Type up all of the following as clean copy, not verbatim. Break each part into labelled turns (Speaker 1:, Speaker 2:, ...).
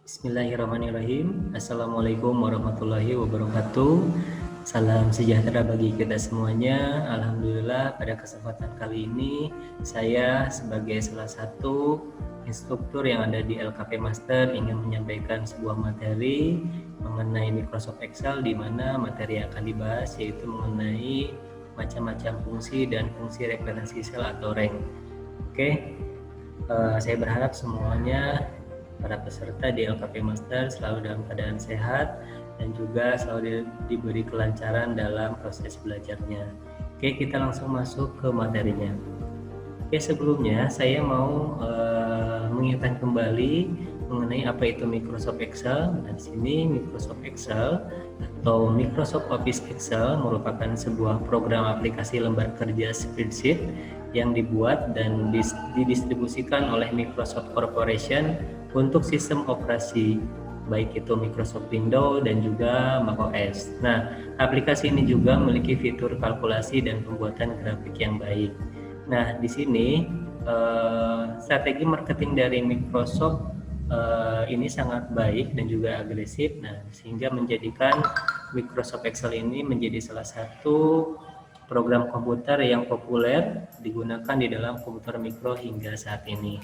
Speaker 1: Bismillahirrahmanirrahim. Assalamualaikum warahmatullahi wabarakatuh. Salam sejahtera bagi kita semuanya. Alhamdulillah pada kesempatan kali ini saya sebagai salah satu instruktur yang ada di LKP Master ingin menyampaikan sebuah materi mengenai Microsoft Excel, di mana materi yang akan dibahas yaitu mengenai macam-macam fungsi dan fungsi referensi sel atau rank. Oke, saya berharap semuanya para peserta di LKP Master selalu dalam keadaan sehat dan juga selalu diberi kelancaran dalam proses belajarnya. Oke, kita langsung masuk ke materinya. Oke, sebelumnya saya mau mengingatkan kembali mengenai apa itu Microsoft Excel. Nah, di sini Microsoft Excel atau Microsoft Office Excel merupakan sebuah program aplikasi lembar kerja spreadsheet yang dibuat dan didistribusikan oleh Microsoft Corporation untuk sistem operasi baik itu Microsoft Windows dan juga macOS. Nah, aplikasi ini juga memiliki fitur kalkulasi dan pembuatan grafik yang baik. Nah, di sini strategi marketing dari Microsoft ini sangat baik dan juga agresif. Nah, sehingga menjadikan Microsoft Excel ini menjadi salah satu program komputer yang populer digunakan di dalam komputer mikro hingga saat ini.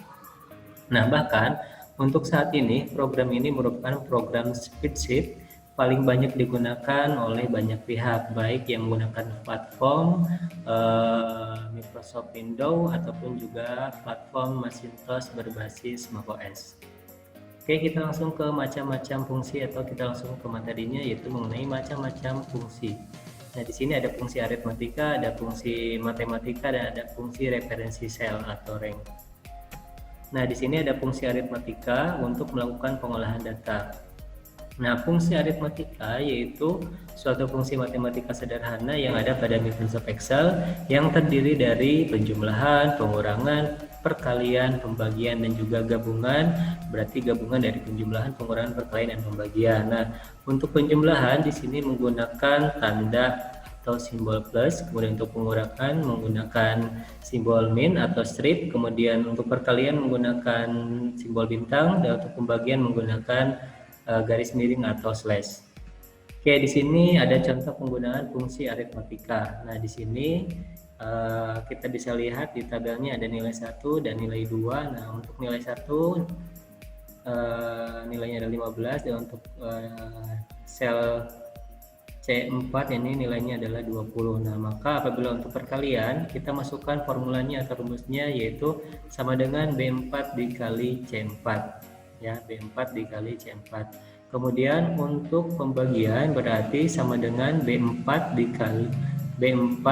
Speaker 1: Nah, bahkan untuk saat ini program ini merupakan program spreadsheet paling banyak digunakan oleh banyak pihak, baik yang menggunakan platform Microsoft Windows ataupun juga platform Macintosh berbasis macOS. Oke, kita langsung ke macam-macam fungsi atau kita langsung ke materinya, yaitu mengenai macam-macam fungsi. Nah, di sini ada fungsi aritmatika, ada fungsi matematika, dan ada fungsi referensi sel atau rank. Nah, di sini ada fungsi aritmatika untuk melakukan pengolahan data. Nah, fungsi aritmatika yaitu suatu fungsi matematika sederhana yang ada pada Microsoft Excel yang terdiri dari penjumlahan, pengurangan, perkalian, pembagian, dan juga gabungan. Berarti gabungan dari penjumlahan, pengurangan, perkalian, dan pembagian. Nah, untuk penjumlahan di sini menggunakan tanda atau simbol plus, kemudian untuk pengurangan menggunakan simbol min atau strip, kemudian untuk perkalian menggunakan simbol bintang, dan untuk pembagian menggunakan garis miring atau slash. Oke, di sini ada contoh penggunaan fungsi aritmatika. Nah, di sini kita bisa lihat di tabelnya ada nilai 1 dan nilai 2. Nah, untuk nilai 1 nilainya ada 15, dan untuk sel C4 ini nilainya adalah 20. Nah, maka apabila untuk perkalian kita masukkan formulanya atau rumusnya, yaitu sama dengan B4 dikali C4. Ya, B4 dikali C4. Kemudian untuk pembagian berarti sama dengan B4 dikali B4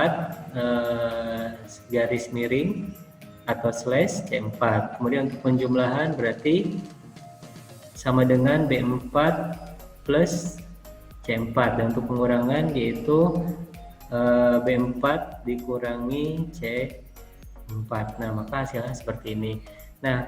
Speaker 1: garis miring atau slash C4. Kemudian untuk penjumlahan berarti sama dengan B4 plus C4, dan untuk pengurangan yaitu B4 dikurangi C4. Nah, maka hasilnya seperti ini. Nah,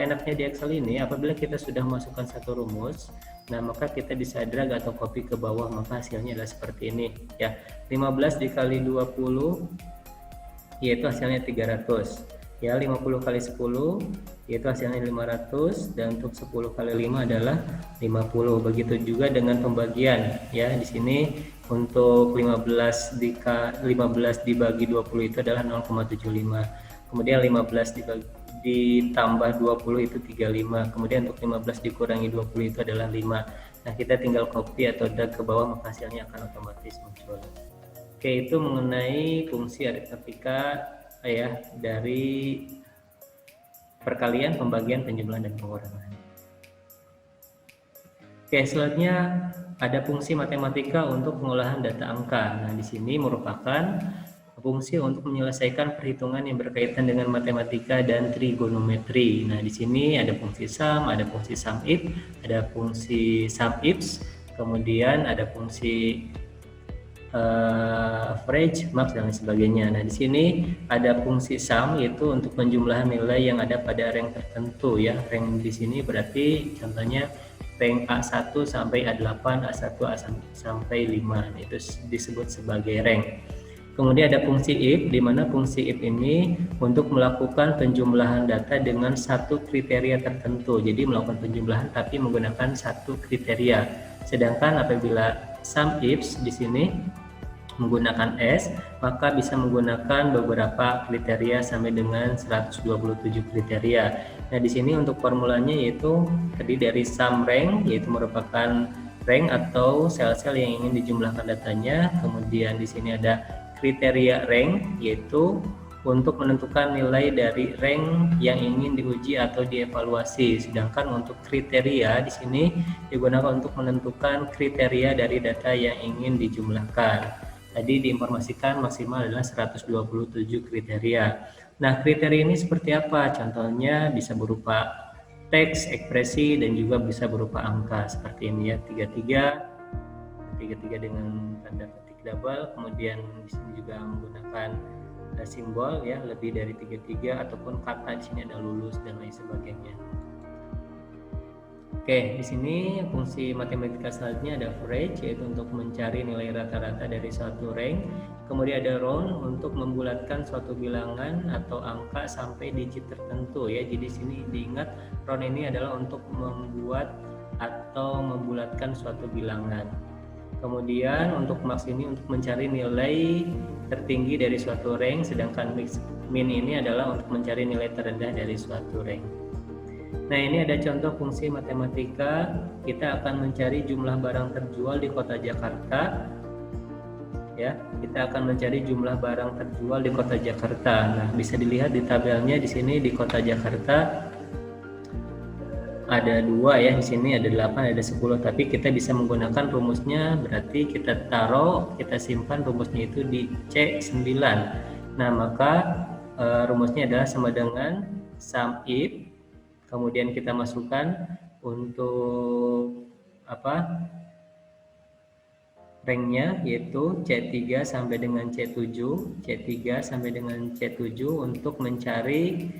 Speaker 1: enaknya di Excel ini apabila kita sudah masukkan satu rumus, nah maka kita bisa drag atau copy ke bawah, maka hasilnya adalah seperti ini ya. 15 dikali 20 yaitu hasilnya 300. Ya, 50 kali 10 yaitu hasilnya 500, dan untuk 10 kali 5 adalah 50. Begitu juga dengan pembagian ya. Di sini untuk 15 dibagi 20 itu adalah 0,75. Kemudian 15 ditambah 20 itu 35. Kemudian untuk 15 dikurangi 20 itu adalah 5. Nah, kita tinggal copy atau drag ke bawah, maka hasilnya akan otomatis muncul. Oke, itu mengenai fungsi aritmatika ya, dari perkalian, pembagian, penjumlahan, dan pengurangan. Oke, selanjutnya ada fungsi matematika untuk pengolahan data angka. Nah, di sini merupakan fungsi untuk menyelesaikan perhitungan yang berkaitan dengan matematika dan trigonometri. Nah, di sini ada fungsi sum, ada fungsi sum if, ada fungsi sum ifs, kemudian ada fungsi average, max, dan lain sebagainya. Nah, di sini ada fungsi sum yaitu untuk penjumlahan nilai yang ada pada rank tertentu ya. Rank di sini berarti contohnya rank A1 sampai A8, A1 sampai 5. Itu disebut sebagai rank. Kemudian ada fungsi if, di mana fungsi if ini untuk melakukan penjumlahan data dengan satu kriteria tertentu. Jadi melakukan penjumlahan tapi menggunakan satu kriteria. Sedangkan apabila sum ifs di sini menggunakan S, maka bisa menggunakan beberapa kriteria sampai dengan 127 kriteria. Nah, di sini untuk formulanya yaitu terdiri dari sum rank, yaitu merupakan rank atau sel-sel yang ingin dijumlahkan datanya. Kemudian di sini ada kriteria rank, yaitu untuk menentukan nilai dari rank yang ingin diuji atau dievaluasi. Sedangkan untuk kriteria di sini digunakan untuk menentukan kriteria dari data yang ingin dijumlahkan. Tadi diinformasikan maksimal adalah 127 kriteria. Nah, kriteria ini seperti apa? Contohnya bisa berupa teks, ekspresi, dan juga bisa berupa angka seperti ini ya, 33 dengan tanda petik double, kemudian di sini juga menggunakan simbol ya, lebih dari 33, ataupun kata di sini ada lulus dan lain sebagainya. Oke, di sini fungsi matematika selanjutnya ada average, yaitu untuk mencari nilai rata-rata dari suatu rank. Kemudian ada round untuk membulatkan suatu bilangan atau angka sampai digit tertentu ya. Jadi di sini diingat round ini adalah untuk membuat atau membulatkan suatu bilangan. Kemudian untuk max ini untuk mencari nilai tertinggi dari suatu rank, sedangkan min ini adalah untuk mencari nilai terendah dari suatu rank. Nah, ini ada contoh fungsi matematika. Kita akan mencari jumlah barang terjual di kota Jakarta. Ya, kita akan mencari jumlah barang terjual di kota Jakarta. Nah, bisa dilihat di tabelnya di sini di kota Jakarta ada 2 ya, di sini ada 8, ada 10, tapi kita bisa menggunakan rumusnya, berarti kita taruh, kita simpan rumusnya itu di C9. Nah, maka rumusnya adalah sama dengan sum if, kemudian kita masukkan untuk ranknya yaitu C3 sampai dengan C7, C3 sampai dengan C7 untuk mencari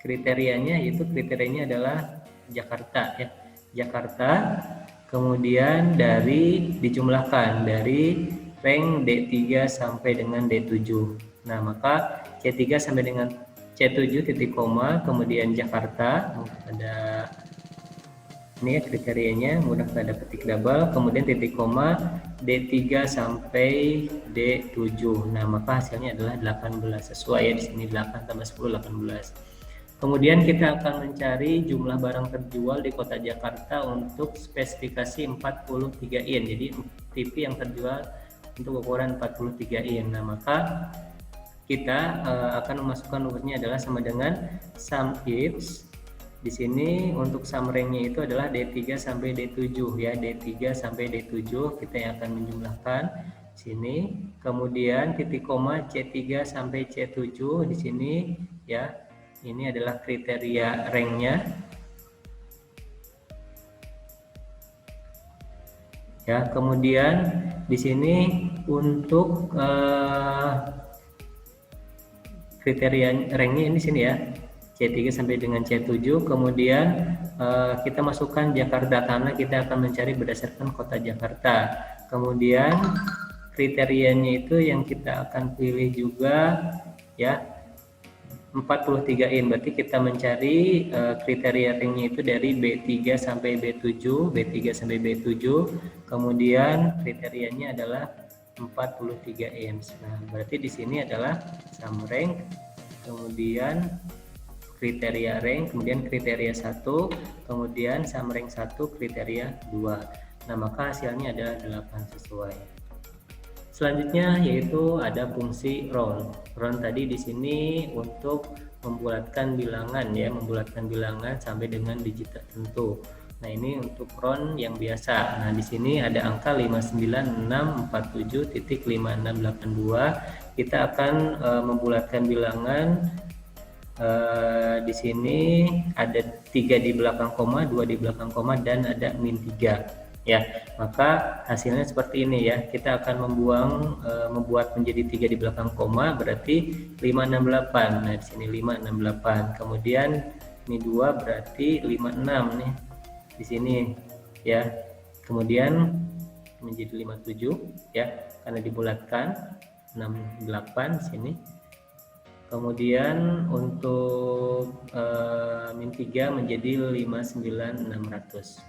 Speaker 1: kriterianya, yaitu kriterianya adalah Jakarta ya, Jakarta. Kemudian dijumlahkan dari rank D3 sampai dengan D7. Nah, maka C3 sampai dengan C7 titik koma, kemudian Jakarta, ada ini ya kriterianya, menggunakan tanda petik double, kemudian titik koma D3 sampai D7. Nah, maka hasilnya adalah 18, sesuai ya, di sini 8 tambah 10 18. Kemudian kita akan mencari jumlah barang terjual di kota Jakarta untuk spesifikasi 43 in. Jadi TV yang terjual untuk ukuran 43 in. Nah, maka kita akan memasukkan rumusnya adalah sama dengan sum ifs. Di sini untuk sum rank-nya itu adalah D3 sampai D7 ya, D3 sampai D7 kita yang akan menjumlahkan sini. Kemudian titik koma C3 sampai C7 di sini ya. Ini adalah kriteria rank-nya. Ya, kemudian di sini untuk kriteria rank-nya ini sini ya, C3 sampai dengan C7. Kemudian kita masukkan Jakarta karena kita akan mencari berdasarkan kota Jakarta. Kemudian kriterianya itu yang kita akan pilih juga ya 43 in, berarti kita mencari kriteria ringnya itu dari B3 sampai B7, B3 sampai B7, kemudian kriterianya adalah 43 in. Nah, berarti di sini adalah sum rank, kemudian kriteria rank, kemudian kriteria 1, kemudian sum rank 1, kriteria 2. Nah, maka hasilnya adalah 8 sesuai. Selanjutnya yaitu ada fungsi round. Round tadi di sini untuk membulatkan bilangan ya, membulatkan bilangan sampai dengan digit tertentu. Nah, ini untuk round yang biasa. Nah, di sini ada angka 59647.5682. Kita akan membulatkan bilangan. Di sini ada 3 di belakang koma, 2 di belakang koma, dan ada min 3. Ya, maka hasilnya seperti ini ya. Kita akan membuat menjadi 3 di belakang koma, berarti 568. Nah, di sini 568. Kemudian ini 2 berarti 56 nih. Di sini ya. Kemudian menjadi 57 ya, karena dibulatkan 68 sini. Kemudian untuk min 3 menjadi 59.600.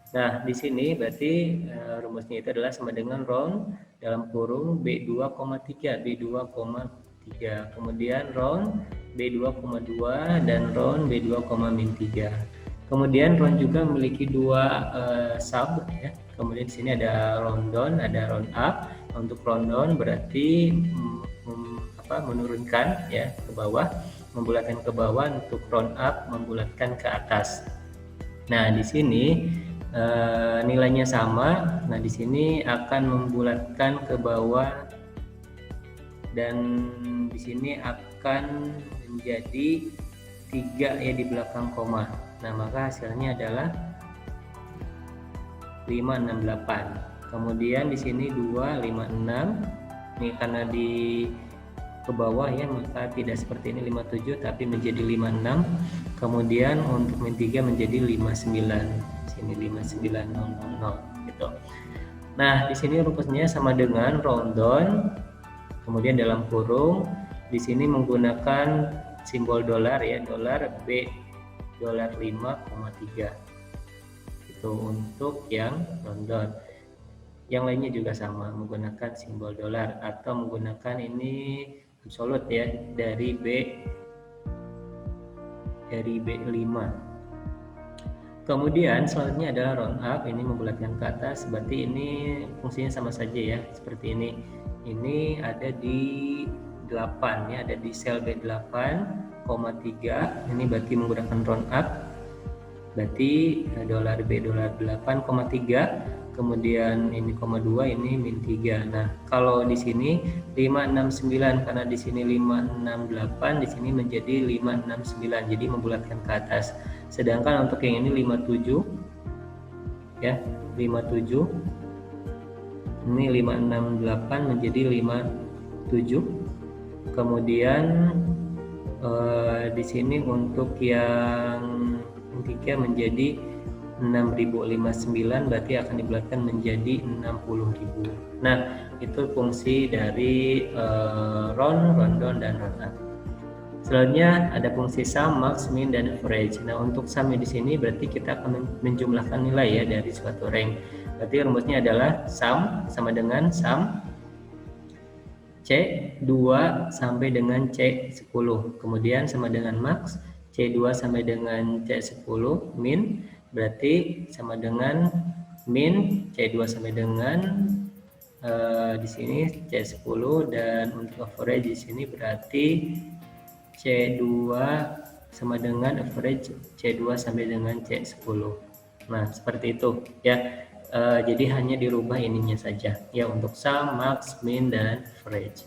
Speaker 1: Nah, di sini berarti rumusnya itu adalah sama dengan round dalam kurung B2,3, B2,3. Kemudian round B2,2 dan round B2,-3. Kemudian round juga memiliki dua sub ya. Kemudian di sini ada round down, ada round up. Untuk round down berarti menurunkan ya ke bawah, membulatkan ke bawah. Untuk round up membulatkan ke atas. Nah, di sini nilainya sama. Nah, di sini akan membulatkan ke bawah dan di sini akan menjadi 3 ya di belakang koma. Nah, maka hasilnya adalah 568. Kemudian di sini 256. Ini karena di ke bawah ya, maka tidak seperti ini 57 tapi menjadi 56. Kemudian untuk min 3 menjadi 59. Sini 59000 gitu. Nah, di sini rumusnya sama dengan round down. Kemudian dalam kurung di sini menggunakan simbol dolar ya, dolar B dolar 5,3. Itu untuk yang round down. Yang lainnya juga sama, menggunakan simbol dolar atau menggunakan ini absolut ya, dari B5. Kemudian selanjutnya adalah round up, ini membulatkan ke atas. Berarti ini fungsinya sama saja ya, seperti ini. Ini ada di 8 ya, ada di sel B8,3. Ini berarti menggunakan round up. Berarti dolar B dolar 8,3. Kemudian ini koma 2, ini min 3. Nah, kalau di sini 569 karena di sini 568, di sini menjadi 569. Jadi membulatkan ke atas. Sedangkan untuk yang ini 57 ya, 57. Ini 568 menjadi 57. Kemudian di sini untuk yang 3 menjadi 6059, berarti akan dibulatkan menjadi 60.000. Nah, itu fungsi dari round down dan round up. Selanjutnya ada fungsi sum, max, min, dan average. Nah, untuk sum di sini berarti kita akan menjumlahkan nilai ya dari suatu rank. Berarti rumusnya adalah sum sama dengan sum C2 sampai dengan C10. Kemudian sama dengan max C2 sampai dengan C10, min berarti sama dengan min C2 sampai dengan di sini C10, dan untuk average di sini berarti C2 sama dengan average C2 sampai dengan C10. Nah, seperti itu ya. Jadi hanya dirubah ininya saja ya untuk sum, max, min, dan average.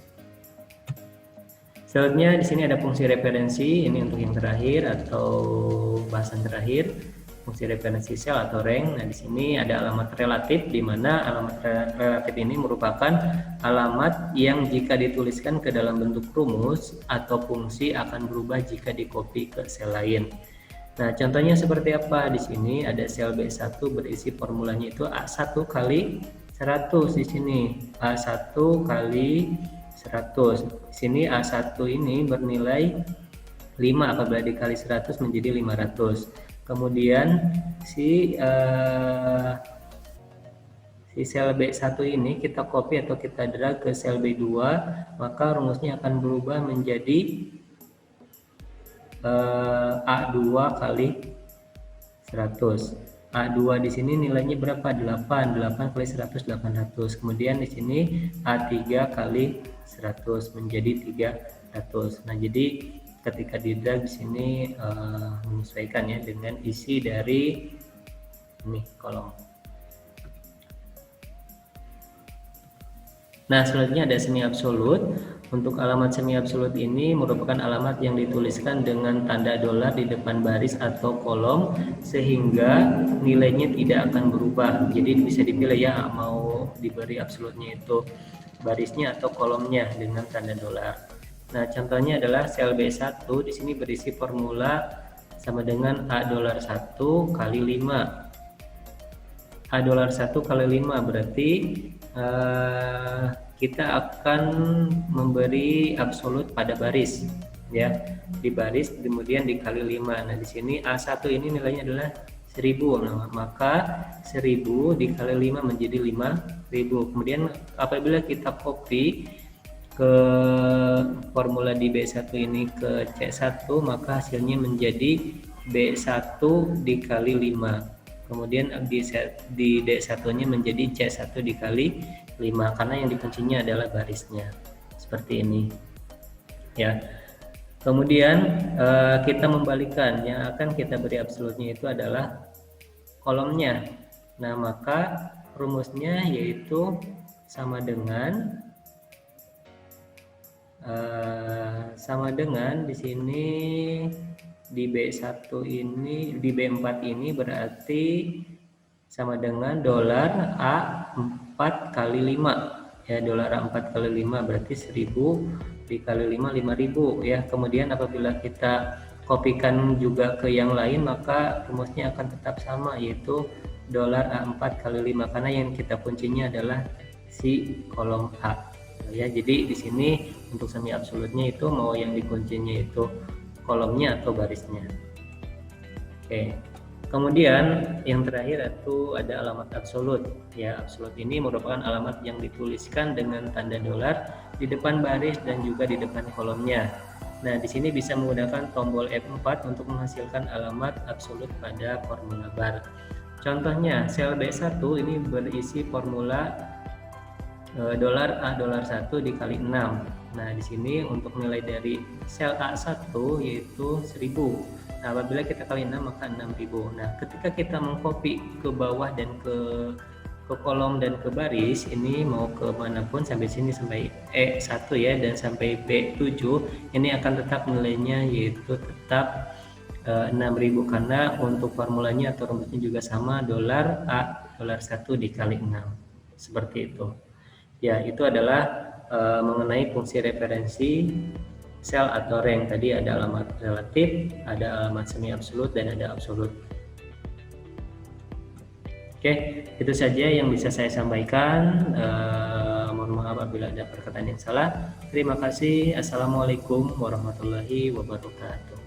Speaker 1: Selanjutnya di sini ada fungsi referensi, ini untuk yang terakhir atau bahasan terakhir, fungsi referensi sel atau rank. Nah, di sini ada alamat relatif, di mana alamat relatif ini merupakan alamat yang jika dituliskan ke dalam bentuk rumus atau fungsi akan berubah jika di-copy ke sel lain. Nah, contohnya seperti apa? Di sini ada sel B1 berisi formulanya itu A1 kali 100 di sini. A1 kali 100. Di sini A1 ini bernilai 5, apabila dikali 100 menjadi 500. Kemudian si sel B1 ini kita copy atau kita drag ke sel B2, maka rumusnya akan berubah menjadi A2 kali 100. A2 di sini nilainya berapa? 8. 8 kali 100 800. Kemudian di sini A3 kali 100 menjadi 300. Nah, jadi ketika di drag di sini menyesuaikan ya dengan isi dari ini kolom. Nah, selanjutnya ada semi absolut. Untuk alamat semi absolut ini merupakan alamat yang dituliskan dengan tanda dolar di depan baris atau kolom sehingga nilainya tidak akan berubah. Jadi bisa dipilih ya, mau diberi absolutnya itu barisnya atau kolomnya dengan tanda dolar. Nah, contohnya adalah sel B1 di sini berisi formula sama dengan A$1 kali 5. A dolar 1 kali 5 berarti kita akan memberi absolut pada baris ya, di baris kemudian dikali 5. Nah di sini A1 ini nilainya adalah 1000. Nah, maka 1000 dikali 5 menjadi 5000. Kemudian apabila kita copy ke formula di B1 ini ke C1, maka hasilnya menjadi B1 dikali 5. Kemudian di D1-nya menjadi C1 dikali 5 karena yang dikuncinya adalah barisnya. Seperti ini. Ya. Kemudian kita membalikkan, yang akan kita beri absolutnya itu adalah kolomnya. Nah, maka rumusnya yaitu sama dengan di sini di B1 ini, di B4 ini berarti sama dengan dolar A4 kali 5 ya, dolar A4 kali 5 berarti 1000 dikali 5 5000 ya. Kemudian apabila kita kopikan juga ke yang lain maka rumusnya akan tetap sama, yaitu dolar A4 kali 5 karena yang kita kuncinya adalah si kolom A ya. Jadi di sini untuk semi absolutnya itu mau yang dikuncinya itu kolomnya atau barisnya. Oke. Kemudian yang terakhir itu ada alamat absolut. Ya, absolut ini merupakan alamat yang dituliskan dengan tanda dolar di depan baris dan juga di depan kolomnya. Nah, di sini bisa menggunakan tombol F4 untuk menghasilkan alamat absolut pada formula bar. Contohnya, sel B1 ini berisi formula dolar A dolar 1 dikali 6. Nah, di sini untuk nilai dari sel A1 yaitu 1000. Nah, apabila kita kali 6 maka 6000. Nah, ketika kita mengcopy ke bawah dan ke kolom dan ke baris, ini mau ke manapun sampai sini sampai E1 ya dan sampai B7, ini akan tetap nilainya yaitu tetap 6000 karena untuk formulanya atau rumusnya juga sama, dolar A dolar 1 dikali 6. Seperti itu. Ya, itu adalah mengenai fungsi referensi sel atau rank. Tadi ada alamat relatif, ada alamat semi absolut dan ada absolut. Oke, itu saja yang bisa saya sampaikan. Mohon maaf apabila ada perkataan yang salah. Terima kasih. Assalamualaikum warahmatullahi wabarakatuh.